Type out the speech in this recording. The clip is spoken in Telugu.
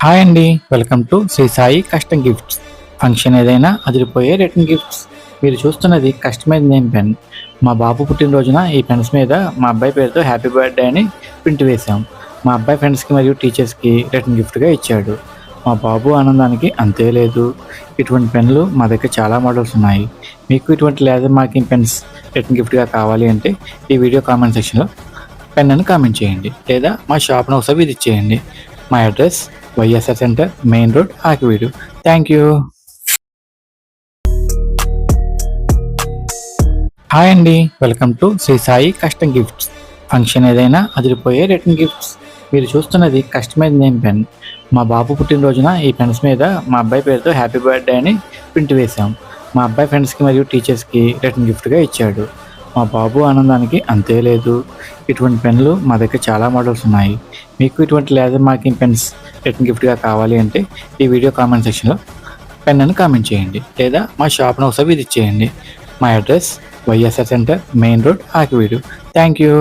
హాయ్ అండి. Welcome to Sri Sai custom gifts. Function ఏదైనా అదిరిపోయే రిటర్న్ గిఫ్ట్స్. మీరు చూస్తున్నది కస్టమైజ్ నేమ్ పెన్. మా బాబు పుట్టినరోజున ఈ పెన్స్ మీద మా అబ్బాయి పేరుతో హ్యాపీ బర్త్డే అని ప్రింట్ వేశాం. మా అబ్బాయి ఫ్రెండ్స్కి మరియు టీచర్స్కి రిటర్న్ గిఫ్ట్గా ఇచ్చాడు. మా బాబు ఆనందానికి అంతే లేదు. ఇటువంటి పెన్లు మా దగ్గర చాలా మోడల్స్ ఉన్నాయి. మీకు ఇటువంటి లేజర్ మార్కింగ్ పెన్స్ రిటర్న్ గిఫ్ట్గా కావాలి అంటే ఈ వీడియో కామెంట్ సెక్షన్లో పెన్ అని కామెంట్ చేయండి, లేదా మా షాప్ను ఒకసారి విజిట్ చేయండి. మా address YSR centre, main road, Akividu. Thank you. Hi అండి. Welcome to Sri Sai custom gifts. Function ఏదైనా అదిరిపోయే రిటర్న్ గిఫ్ట్స్. మీరు చూస్తున్నది కస్టమైజ్ నేమ్ పెన్. మా బాబు పుట్టినరోజున ఈ పెన్స్ మీద మా అబ్బాయి పేరుతో హ్యాపీ బర్త్డే అని ప్రింట్ వేశాం. మా అబ్బాయి ఫ్రెండ్స్కి మరియు టీచర్స్కి రిటర్న్ గిఫ్ట్గా ఇచ్చాడు. మా బాబు ఆనందానికి అంతే లేదు. ఇటువంటి పెన్లు మా దగ్గర చాలా మోడల్స్ ఉన్నాయి. మీకు ఇటువంటి లేజర్ మార్కింగ్ పెన్స్ రిటర్న్ గిఫ్ట్గా కావాలి అంటే ఈ వీడియో కామెంట్ సెక్షన్లో పెన్ అని కామెంట్ చేయండి, లేదా మా షాప్ను ఒకసారి విజిట్ చేయండి. మా address YSR centre, main road, Akividu. Thank you.